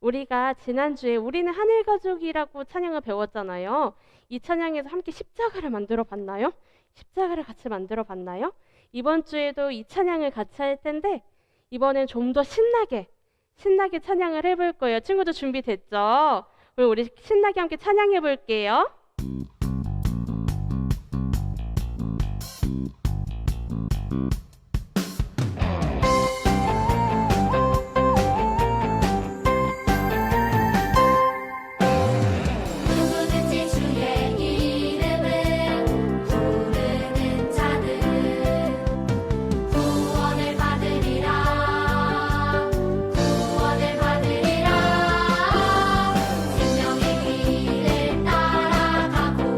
우리가 지난주에 우리는 하늘 가족이라고 찬양을 배웠잖아요. 이 찬양에서 함께 십자가를 만들어 봤나요? 십자가를 같이 만들어 봤나요? 이번 주에도 이 찬양을 같이 할 텐데 이번엔 좀 더 신나게 찬양을 해볼 거예요. 친구들 준비됐죠? 그럼 우리 신나게 함께 찬양해 볼게요. 누구든지 주의 이름을 부르는 자는 구원을 받으리라. 구원을 받으리라. 생명의 길을 따라가고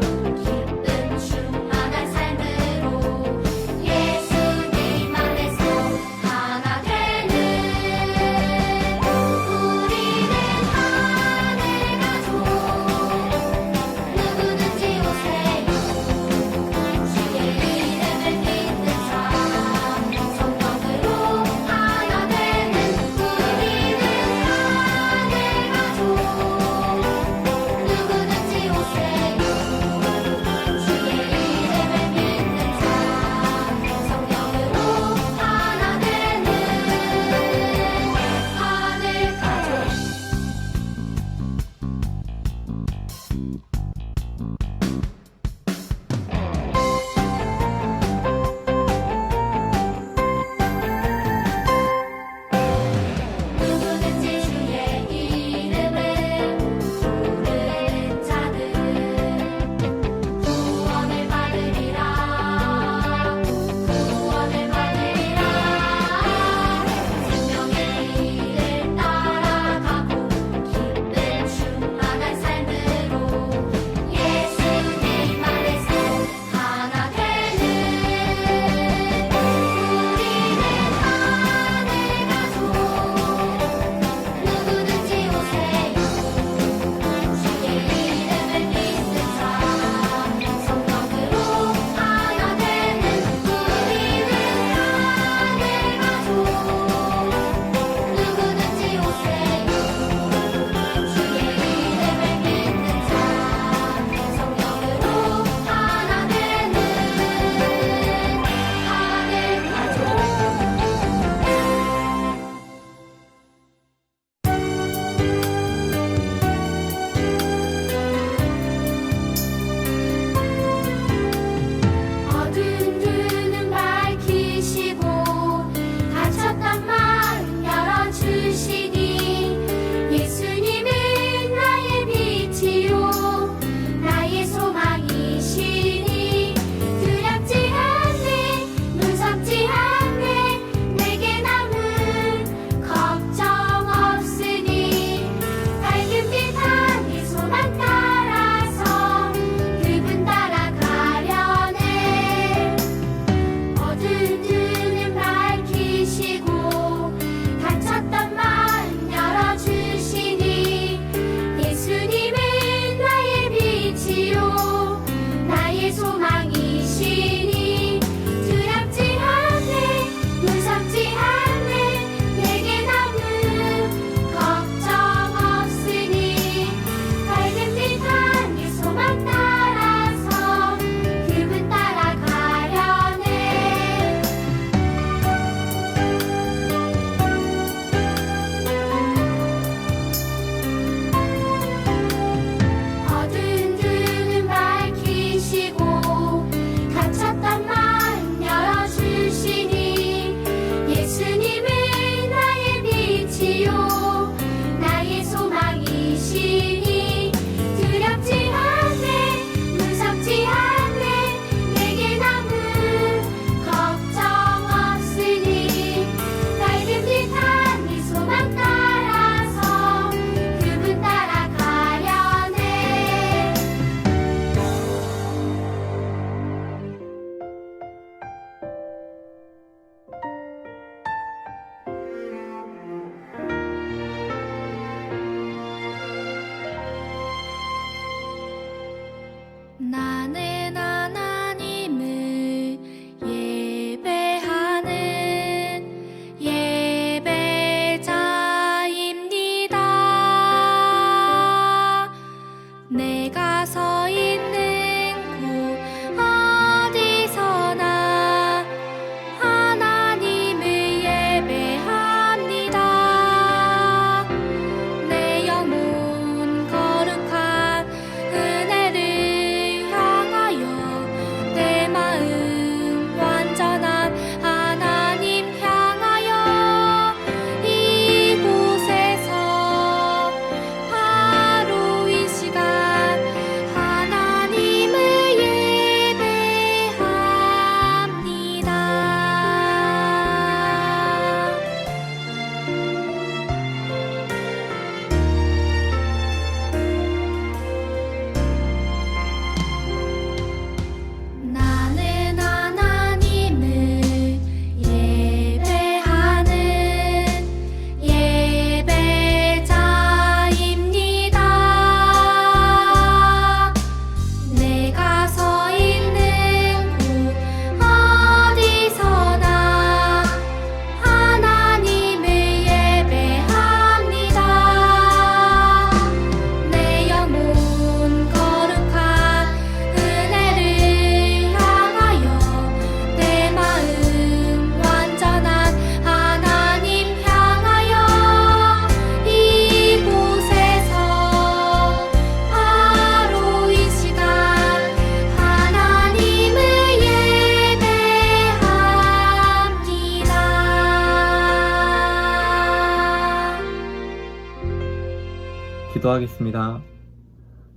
기도하겠습니다.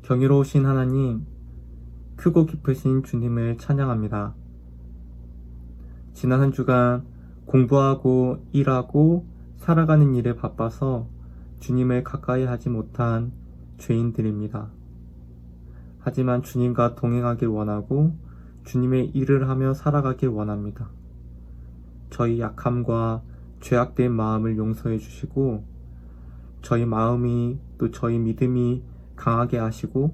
경이로우신 하나님, 크고 깊으신 주님을 찬양합니다. 지난 한 주간 공부하고 일하고 살아가는 일에 바빠서 주님을 가까이 하지 못한 죄인들입니다. 하지만 주님과 동행하길 원하고 주님의 일을 하며 살아가길 원합니다. 저희 약함과 죄악된 마음을 용서해 주시고 저희 마음이 또 저희 믿음이 강하게 하시고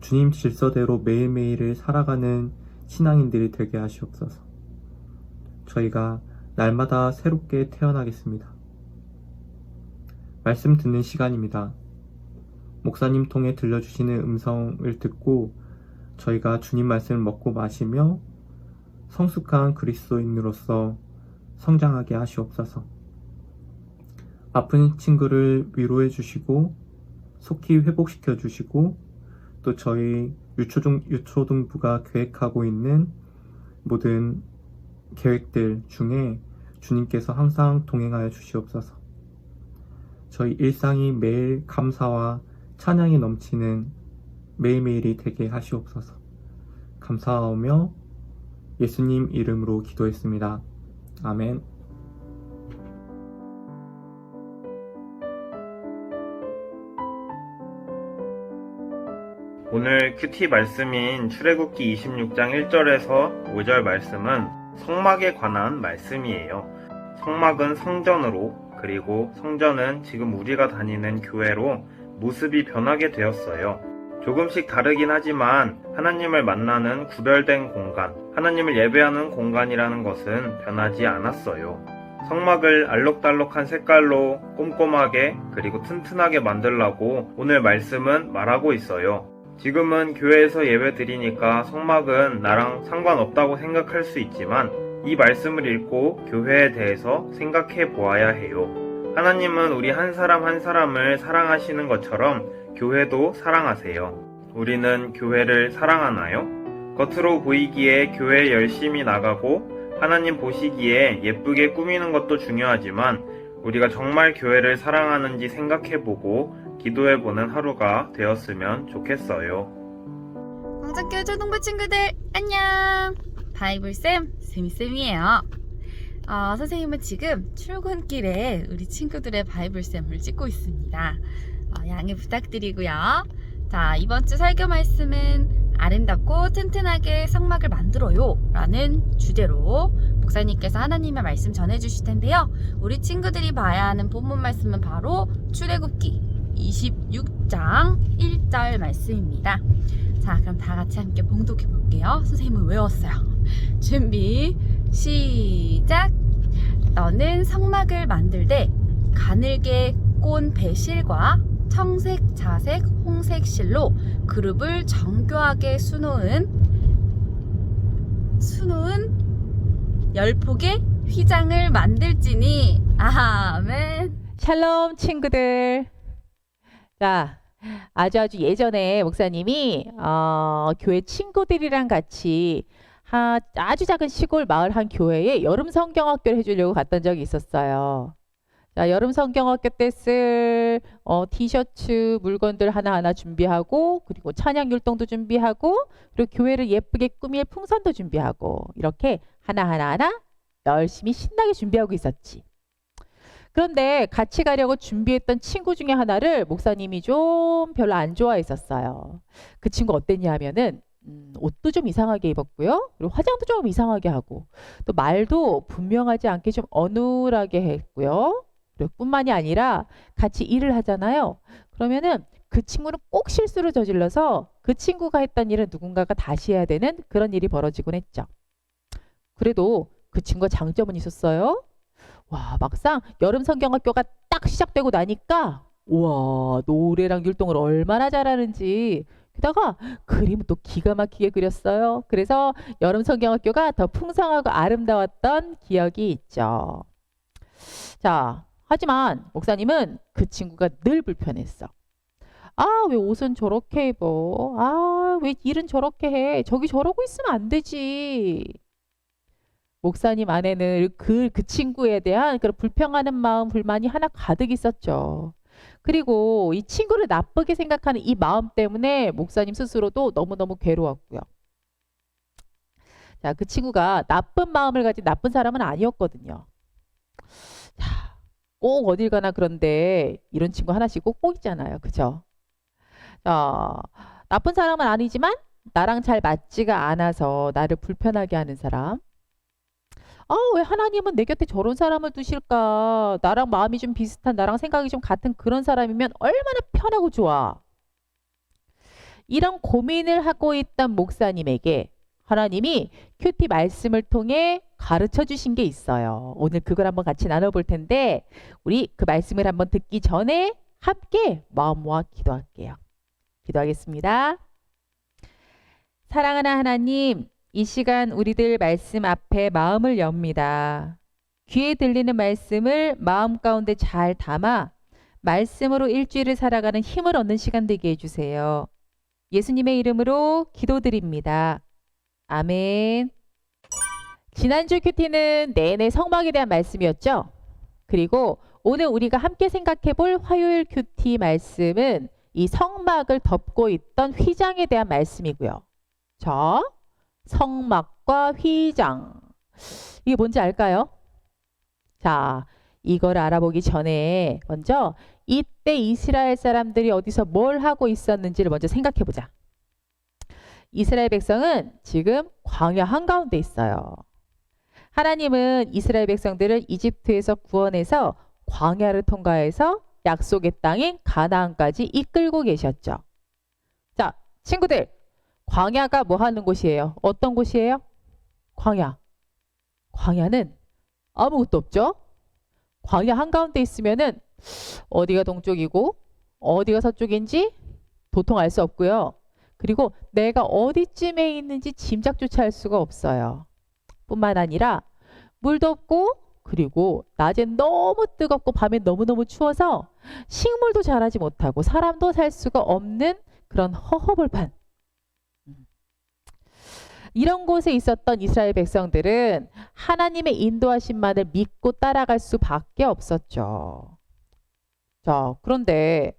주님 질서대로 매일매일을 살아가는 신앙인들이 되게 하시옵소서. 저희가 날마다 새롭게 태어나겠습니다. 말씀 듣는 시간입니다. 목사님 통해 들려주시는 음성을 듣고 저희가 주님 말씀을 먹고 마시며 성숙한 그리스도인으로서 성장하게 하시옵소서. 아픈 친구를 위로해 주시고 속히 회복시켜 주시고 또 저희 유초등부가 계획하고 있는 모든 계획들 중에 주님께서 항상 동행하여 주시옵소서. 저희 일상이 매일 감사와 찬양이 넘치는 매일매일이 되게 하시옵소서. 감사하며 예수님 이름으로 기도했습니다. 아멘. 오늘 큐티 말씀인 출애굽기 26장 1절에서 5절 말씀은 성막에 관한 말씀이에요. 성막은 성전으로, 그리고 성전은 지금 우리가 다니는 교회로 모습이 변하게 되었어요. 조금씩 다르긴 하지만 하나님을 만나는 구별된 공간, 하나님을 예배하는 공간이라는 것은 변하지 않았어요. 성막을 알록달록한 색깔로 꼼꼼하게 그리고 튼튼하게 만들라고 오늘 말씀은 말하고 있어요. 지금은 교회에서 예배 드리니까 성막은 나랑 상관없다고 생각할 수 있지만 이 말씀을 읽고 교회에 대해서 생각해 보아야 해요. 하나님은 우리 한 사람 한 사람을 사랑하시는 것처럼 교회도 사랑하세요. 우리는 교회를 사랑하나요? 겉으로 보이기에 교회에 열심히 나가고 하나님 보시기에 예쁘게 꾸미는 것도 중요하지만 우리가 정말 교회를 사랑하는지 생각해보고 기도해보는 하루가 되었으면 좋겠어요. 광장교회 초등부 친구들 안녕. 바이블쌤 세미쌤이에요. 선생님은 지금 출근길에 우리 친구들의 바이블쌤을 찍고 있습니다. 양해 부탁드리고요. 자, 이번 주 설교 말씀은 아름답고 튼튼하게 성막을 만들어요 라는 주제로 목사님께서 하나님의 말씀 전해주실 텐데요. 우리 친구들이 봐야 하는 본문 말씀은 바로 출애굽기 26장 1절 말씀입니다. 자, 그럼 다 같이 함께 봉독해 볼게요. 선생님은 외웠어요. 준비 시작. 너는 성막을 만들되 가늘게 꼰 배실과 청색, 자색, 홍색 실로 그룹을 정교하게 수놓은 10폭의 휘장을 만들지니. 아멘. 샬롬 친구들. 자, 아주 예전에 목사님이 교회 친구들이랑 같이 아주 작은 시골 마을 한 교회에 여름 성경학교를 해주려고 갔던 적이 있었어요. 자, 여름 성경학교 때 쓸 티셔츠 물건들 하나하나 준비하고, 그리고 찬양 율동도 준비하고, 그리고 교회를 예쁘게 꾸밀 풍선도 준비하고, 이렇게 하나하나 열심히 신나게 준비하고 있었지. 그런데 같이 가려고 준비했던 친구 중에 하나를 목사님이 좀 별로 안 좋아했었어요. 그 친구 어땠냐 하면은 옷도 좀 이상하게 입었고요. 그리고 화장도 좀 이상하게 하고, 또 말도 분명하지 않게 좀 어눌하게 했고요. 그리고 뿐만이 아니라 같이 일을 하잖아요. 그러면은 그 친구는 꼭 실수를 저질러서 그 친구가 했던 일은 누군가가 다시 해야 되는 그런 일이 벌어지곤 했죠. 그래도 그 친구가 장점은 있었어요. 와, 막상 여름 성경학교가 딱 시작되고 나니까 우와, 노래랑 율동을 얼마나 잘하는지. 게다가 그림은 또 기가 막히게 그렸어요. 그래서 여름 성경학교가 더 풍성하고 아름다웠던 기억이 있죠. 자, 하지만 목사님은 그 친구가 늘 불편했어. 왜 옷은 저렇게 입어? 왜 일은 저렇게 해? 저기 저러고 있으면 안 되지. 목사님 안에는 그 친구에 대한 그런 불평하는 마음, 불만이 하나 가득 있었죠. 그리고 이 친구를 나쁘게 생각하는 이 마음 때문에 목사님 스스로도 너무너무 괴로웠고요. 자, 그 친구가 나쁜 마음을 가진 나쁜 사람은 아니었거든요. 자, 꼭 어딜 가나 그런데 이런 친구 하나씩 꼭 있잖아요. 그죠? 자, 나쁜 사람은 아니지만 나랑 잘 맞지가 않아서 나를 불편하게 하는 사람. 왜 하나님은 내 곁에 저런 사람을 두실까? 나랑 마음이 좀 비슷한, 나랑 생각이 좀 같은 그런 사람이면 얼마나 편하고 좋아. 이런 고민을 하고 있던 목사님에게 하나님이 큐티 말씀을 통해 가르쳐 주신 게 있어요. 오늘 그걸 한번 같이 나눠볼 텐데 우리 그 말씀을 한번 듣기 전에 함께 마음 모아 기도할게요. 기도하겠습니다. 사랑하는 하나님, 이 시간 우리들 말씀 앞에 마음을 엽니다. 귀에 들리는 말씀을 마음 가운데 잘 담아 말씀으로 일주일을 살아가는 힘을 얻는 시간 되게 해주세요. 예수님의 이름으로 기도드립니다. 아멘. 지난주 큐티는 내내 성막에 대한 말씀이었죠? 그리고 오늘 우리가 함께 생각해 볼 화요일 큐티 말씀은 이 성막을 덮고 있던 휘장에 대한 말씀이고요. 자, 성막과 휘장. 이게 뭔지 알까요? 자, 이걸 알아보기 전에 먼저 이때 이스라엘 사람들이 어디서 뭘 하고 있었는지를 먼저 생각해 보자. 이스라엘 백성은 지금 광야 한가운데 있어요. 하나님은 이스라엘 백성들을 이집트에서 구원해서 광야를 통과해서 약속의 땅인 가나안까지 이끌고 계셨죠. 자, 친구들, 광야가 뭐 하는 곳이에요? 어떤 곳이에요? 광야. 광야는 아무것도 없죠? 광야 한가운데 있으면은 어디가 동쪽이고 어디가 서쪽인지 도통 알 수 없고요. 그리고 내가 어디쯤에 있는지 짐작조차 할 수가 없어요. 뿐만 아니라 물도 없고 그리고 낮엔 너무 뜨겁고 밤엔 너무너무 추워서 식물도 자라지 못하고 사람도 살 수가 없는 그런 허허벌판. 이런 곳에 있었던 이스라엘 백성들은 하나님의 인도하심만을 믿고 따라갈 수밖에 없었죠. 자, 그런데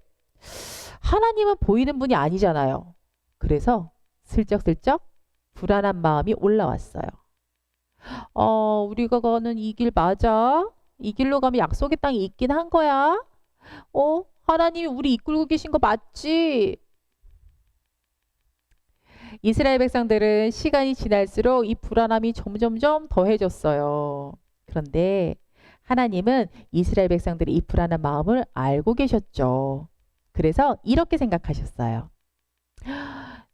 하나님은 보이는 분이 아니잖아요. 그래서 슬쩍슬쩍 불안한 마음이 올라왔어요. 우리가 가는 이 길 맞아? 이 길로 가면 약속의 땅이 있긴 한 거야? 하나님이 우리 이끌고 계신 거 맞지? 이스라엘 백성들은 시간이 지날수록 이 불안함이 점점점 더해졌어요. 그런데 하나님은 이스라엘 백성들이 이 불안한 마음을 알고 계셨죠. 그래서 이렇게 생각하셨어요.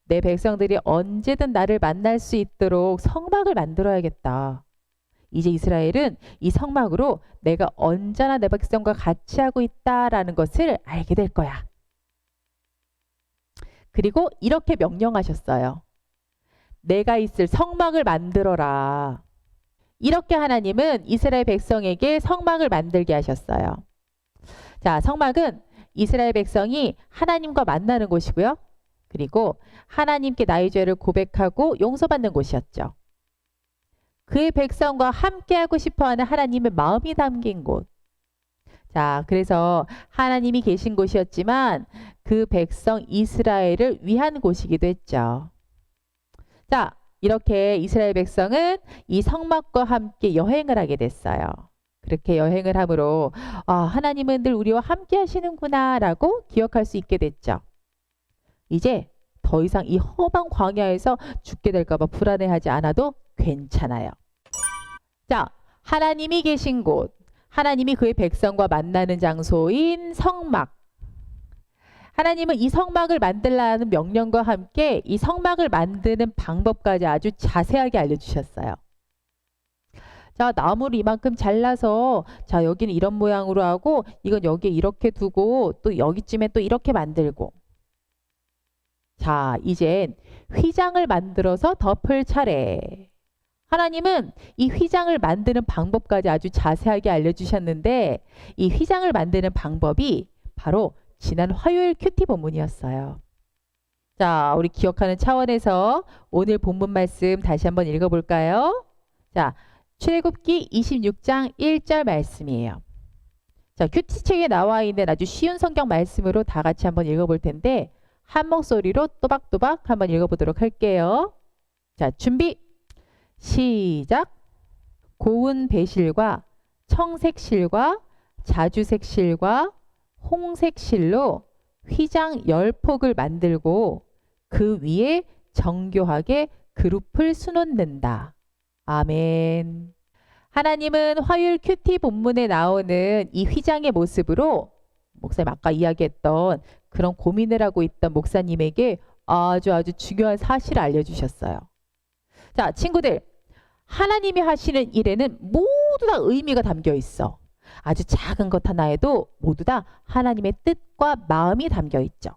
내 백성들이 언제든 나를 만날 수 있도록 성막을 만들어야겠다. 이제 이스라엘은 이 성막으로 내가 언제나 내 백성과 같이 하고 있다라는 것을 알게 될 거야. 그리고 이렇게 명령하셨어요. 내가 있을 성막을 만들어라. 이렇게 하나님은 이스라엘 백성에게 성막을 만들게 하셨어요. 자, 성막은 이스라엘 백성이 하나님과 만나는 곳이고요. 그리고 하나님께 나의 죄를 고백하고 용서받는 곳이었죠. 그의 백성과 함께하고 싶어하는 하나님의 마음이 담긴 곳. 자, 그래서 하나님이 계신 곳이었지만 그 백성 이스라엘을 위한 곳이기도 했죠. 자, 이렇게 이스라엘 백성은 이 성막과 함께 여행을 하게 됐어요. 그렇게 여행을 함으로 하나님은 늘 우리와 함께 하시는구나 라고 기억할 수 있게 됐죠. 이제 더 이상 이 험한 광야에서 죽게 될까 봐 불안해하지 않아도 괜찮아요. 자, 하나님이 계신 곳, 하나님이 그의 백성과 만나는 장소인 성막. 하나님은 이 성막을 만들라는 명령과 함께 이 성막을 만드는 방법까지 아주 자세하게 알려주셨어요. 자, 나무를 이만큼 잘라서 자, 여기는 이런 모양으로 하고 이건 여기에 이렇게 두고 또 여기쯤에 또 이렇게 만들고. 자, 이젠 휘장을 만들어서 덮을 차례. 하나님은 이 휘장을 만드는 방법까지 아주 자세하게 알려주셨는데 이 휘장을 만드는 방법이 바로 지난 화요일 큐티 본문이었어요. 자, 우리 기억하는 차원에서 오늘 본문 말씀 다시 한번 읽어볼까요? 자, 출애굽기 26장 1절 말씀이에요. 자, 큐티책에 나와 있는 아주 쉬운 성경 말씀으로 다 같이 한번 읽어볼 텐데 한 목소리로 또박또박 한번 읽어보도록 할게요. 자, 준비 시작. 고운 배실과 청색 실과 자주색 실과 홍색 실로 휘장 10폭을 만들고 그 위에 정교하게 그룹을 수놓는다. 아멘. 하나님은 화요일 큐티 본문에 나오는 이 휘장의 모습으로 목사님 아까 이야기했던 그런 고민을 하고 있던 목사님에게 아주 중요한 사실을 알려주셨어요. 자, 친구들, 하나님이 하시는 일에는 모두 다 의미가 담겨 있어. 아주 작은 것 하나에도 모두 다 하나님의 뜻과 마음이 담겨 있죠.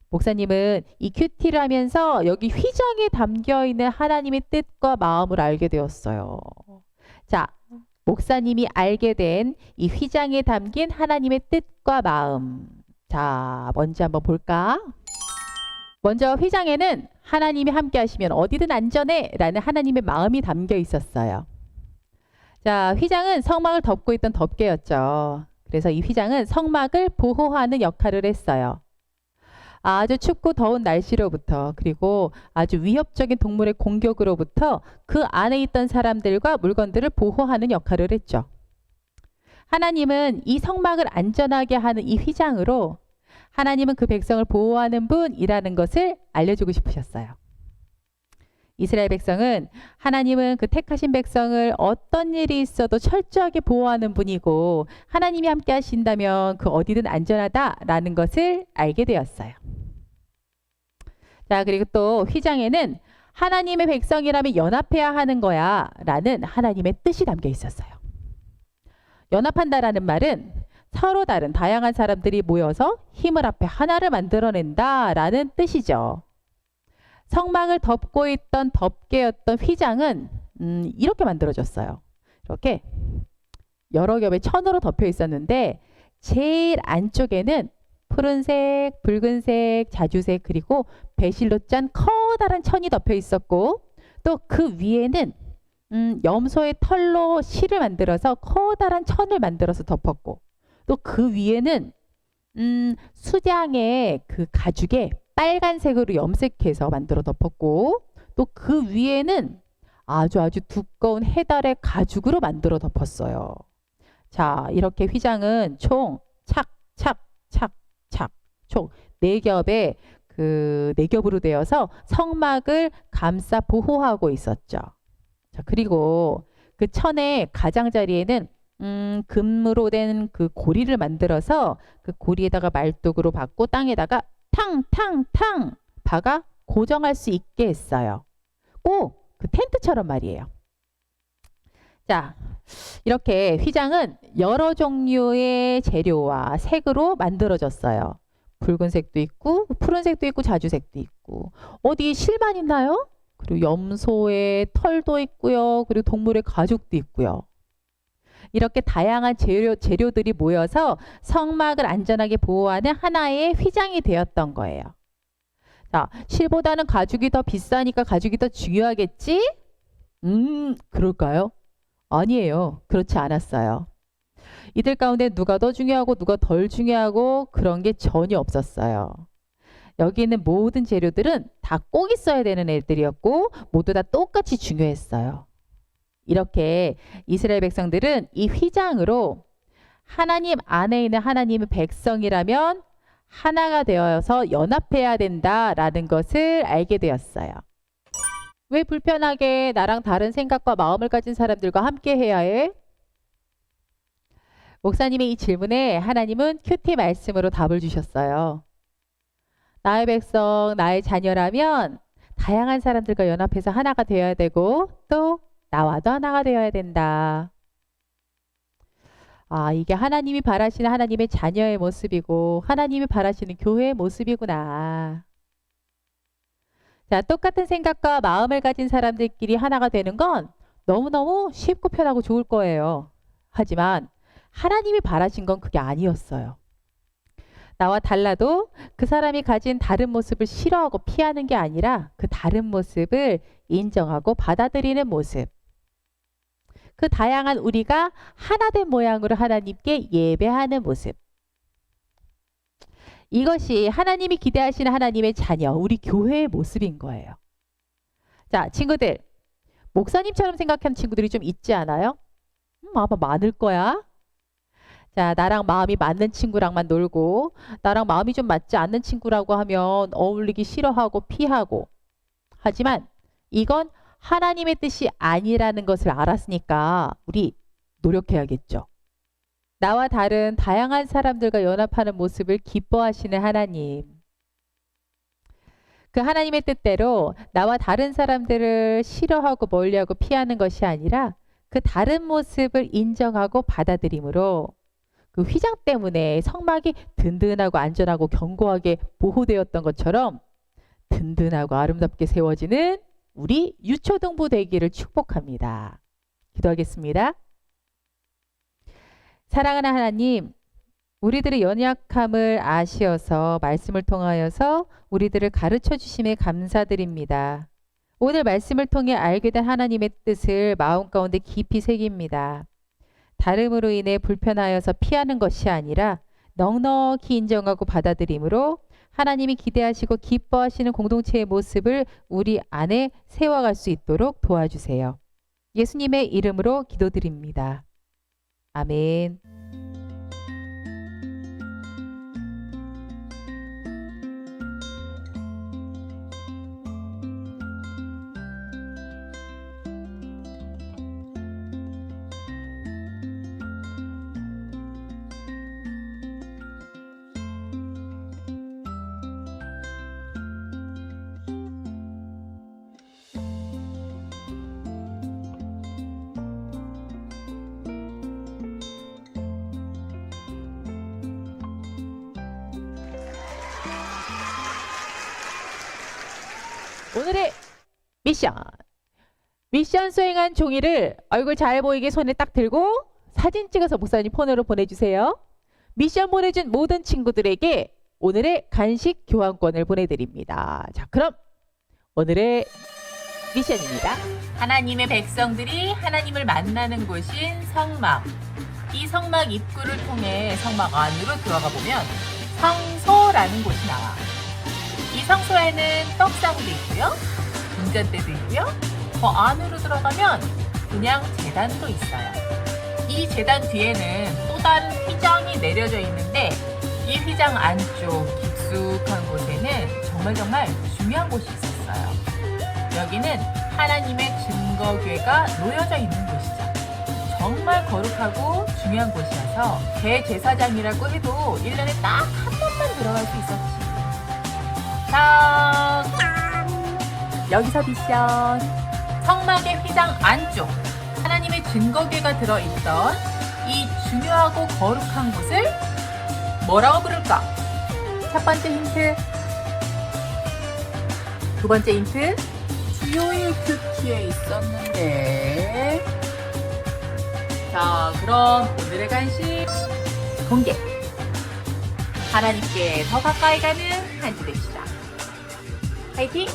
목사님은 이 큐티를 하면서 여기 휘장에 담겨 있는 하나님의 뜻과 마음을 알게 되었어요. 자, 목사님이 알게 된 이 휘장에 담긴 하나님의 뜻과 마음. 자, 먼저 한번 볼까? 먼저 휘장에는 하나님이 함께 하시면 어디든 안전해 라는 하나님의 마음이 담겨 있었어요. 자, 휘장은 성막을 덮고 있던 덮개였죠. 그래서 이 휘장은 성막을 보호하는 역할을 했어요. 아주 춥고 더운 날씨로부터 그리고 아주 위협적인 동물의 공격으로부터 그 안에 있던 사람들과 물건들을 보호하는 역할을 했죠. 하나님은 이 성막을 안전하게 하는 이 휘장으로 하나님은 그 백성을 보호하는 분이라는 것을 알려주고 싶으셨어요. 이스라엘 백성은 하나님은 그 택하신 백성을 어떤 일이 있어도 철저하게 보호하는 분이고 하나님이 함께 하신다면 그 어디든 안전하다라는 것을 알게 되었어요. 자, 그리고 또 휘장에는 하나님의 백성이라면 연합해야 하는 거야 라는 하나님의 뜻이 담겨 있었어요. 연합한다라는 말은 서로 다른 다양한 사람들이 모여서 힘을 합해 하나를 만들어낸다라는 뜻이죠. 성막을 덮고 있던 덮개였던 휘장은 이렇게 만들어졌어요. 이렇게 여러 겹의 천으로 덮여 있었는데 제일 안쪽에는 푸른색, 붉은색, 자주색 그리고 배실로 짠 커다란 천이 덮여 있었고 또 그 위에는 염소의 털로 실을 만들어서 커다란 천을 만들어서 덮었고 또 그 위에는 수장의 그 가죽에 빨간색으로 염색해서 만들어 덮었고 또 그 위에는 아주 두꺼운 해달의 가죽으로 만들어 덮었어요. 자, 이렇게 휘장은 총 총 4겹의 그 4겹으로 되어서 성막을 감싸 보호하고 있었죠. 자, 그리고 그 천의 가장자리에는 금으로 된 그 고리를 만들어서 그 고리에다가 말뚝으로 박고 땅에다가 탕 박아 고정할 수 있게 했어요. 꼭 그 텐트처럼 말이에요. 자, 이렇게 휘장은 여러 종류의 재료와 색으로 만들어졌어요. 붉은색도 있고 푸른색도 있고 자주색도 있고 어디 실만 있나요? 그리고 염소의 털도 있고요. 그리고 동물의 가죽도 있고요. 이렇게 다양한 재료들이 모여서 성막을 안전하게 보호하는 하나의 휘장이 되었던 거예요. 자, 실보다는 가죽이 더 비싸니까 가죽이 더 중요하겠지? 그럴까요? 아니에요. 그렇지 않았어요. 이들 가운데 누가 더 중요하고 누가 덜 중요하고 그런 게 전혀 없었어요. 여기 있는 모든 재료들은 다 꼭 있어야 되는 애들이었고 모두 다 똑같이 중요했어요. 이렇게 이스라엘 백성들은 이 휘장으로 하나님 안에 있는 하나님의 백성이라면 하나가 되어서 연합해야 된다라는 것을 알게 되었어요. 왜 불편하게 나랑 다른 생각과 마음을 가진 사람들과 함께 해야 해? 목사님의 이 질문에 하나님은 큐티 말씀으로 답을 주셨어요. 나의 백성, 나의 자녀라면 다양한 사람들과 연합해서 하나가 되어야 되고 또 나와도 하나가 되어야 된다. 아, 이게 하나님이 바라시는 하나님의 자녀의 모습이고 하나님이 바라시는 교회의 모습이구나. 자, 똑같은 생각과 마음을 가진 사람들끼리 하나가 되는 건 너무너무 쉽고 편하고 좋을 거예요. 하지만 하나님이 바라신 건 그게 아니었어요. 나와 달라도 그 사람이 가진 다른 모습을 싫어하고 피하는 게 아니라 그 다른 모습을 인정하고 받아들이는 모습. 그 다양한 우리가 하나된 모양으로 하나님께 예배하는 모습. 이것이 하나님이 기대하시는 하나님의 자녀, 우리 교회의 모습인 거예요. 자, 친구들. 목사님처럼 생각하는 친구들이 좀 있지 않아요? 아마 많을 거야. 자, 나랑 마음이 맞는 친구랑만 놀고 나랑 마음이 좀 맞지 않는 친구라고 하면 어울리기 싫어하고 피하고. 하지만 이건 하나님의 뜻이 아니라는 것을 알았으니까 우리 노력해야겠죠. 나와 다른 다양한 사람들과 연합하는 모습을 기뻐하시는 하나님. 그 하나님의 뜻대로 나와 다른 사람들을 싫어하고 멀리하고 피하는 것이 아니라 그 다른 모습을 인정하고 받아들임으로 그 휘장 때문에 성막이 든든하고 안전하고 견고하게 보호되었던 것처럼 든든하고 아름답게 세워지는 우리 유초등부 되기를 축복합니다. 기도하겠습니다. 사랑하는 하나님, 우리들의 연약함을 아시어서 말씀을 통하여서 우리들을 가르쳐 주심에 감사드립니다. 오늘 말씀을 통해 알게 된 하나님의 뜻을 마음 가운데 깊이 새깁니다. 다름으로 인해 불편하여서 피하는 것이 아니라 넉넉히 인정하고 받아들임으로 하나님이 기대하시고 기뻐하시는 공동체의 모습을 우리 안에 세워갈 수 있도록 도와주세요. 예수님의 이름으로 기도드립니다. 아멘. 오늘의 미션 수행한 종이를 얼굴 잘 보이게 손에 딱 들고 사진 찍어서 목사님 폰으로 보내주세요. 미션 보내준 모든 친구들에게 오늘의 간식 교환권을 보내드립니다. 자, 그럼 오늘의 미션입니다. 하나님의 백성들이 하나님을 만나는 곳인 성막. 이 성막 입구를 통해 성막 안으로 들어가 보면 성소라는 곳이 나와. 이 성소에는 떡상도 있고요, 금전대도 있고요, 그 안으로 들어가면 그냥 제단도 있어요. 이 제단 뒤에는 또 다른 휘장이 내려져 있는데 이 휘장 안쪽 깊숙한 곳에는 정말 중요한 곳이 있었어요. 여기는 하나님의 증거궤가 놓여져 있는 곳이죠. 정말 거룩하고 중요한 곳이어서 대제사장이라고 해도 1년에 딱 한 번만 들어갈 수 있었지. 자, 여기서 미션. 성막의 휘장 안쪽 하나님의 증거궤가 들어있던 이 중요하고 거룩한 곳을 뭐라고 부를까? 첫 번째 힌트, 두 번째 힌트, 주요일 큐티에 있었는데. 자, 그럼 오늘의 간식 공개. 하나님께 더 가까이 가는 한 주 됩시다. 파이팅!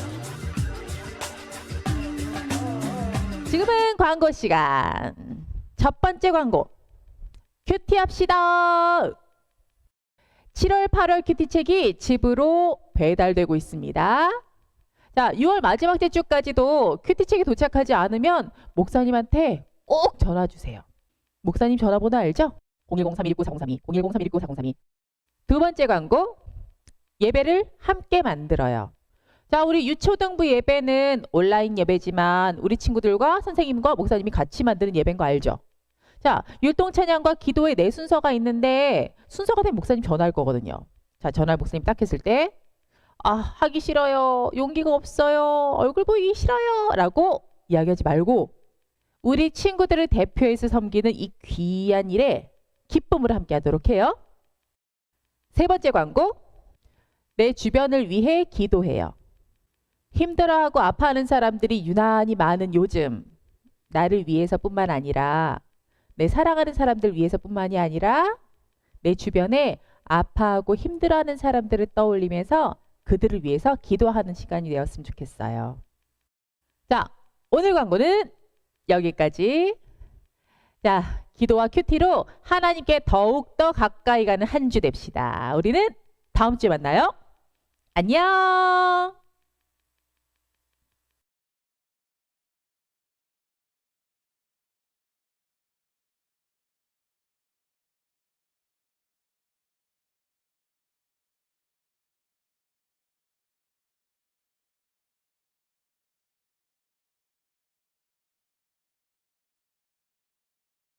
지금은 광고 시간. 첫 번째 광고. 큐티 합시다. 7월, 8월 큐티책이 집으로 배달되고 있습니다. 자, 6월 마지막 주까지도 큐티책이 도착하지 않으면 목사님한테 꼭 전화 주세요. 목사님 전화번호 알죠? 010-3169-4032, 010-3169-4032. 두 번째 광고. 예배를 함께 만들어요. 자, 우리 유초등부 예배는 온라인 예배지만 우리 친구들과 선생님과 목사님이 같이 만드는 예배인 거 알죠? 자, 율동찬양과 기도의 네 순서가 있는데 순서가 되면 목사님 전화할 거거든요. 자, 전화 목사님 딱 했을 때 하기 싫어요, 용기가 없어요, 얼굴 보이기 싫어요 라고 이야기하지 말고 우리 친구들을 대표해서 섬기는 이 귀한 일에 기쁨으로 함께 하도록 해요. 세 번째 광고. 내 주변을 위해 기도해요. 힘들어하고 아파하는 사람들이 유난히 많은 요즘, 나를 위해서뿐만 아니라 내 사랑하는 사람들 위해서뿐만이 아니라 내 주변에 아파하고 힘들어하는 사람들을 떠올리면서 그들을 위해서 기도하는 시간이 되었으면 좋겠어요. 자, 오늘 광고는 여기까지. 자, 기도와 큐티로 하나님께 더욱더 가까이 가는 한 주 됩시다. 우리는 다음 주에 만나요. 안녕.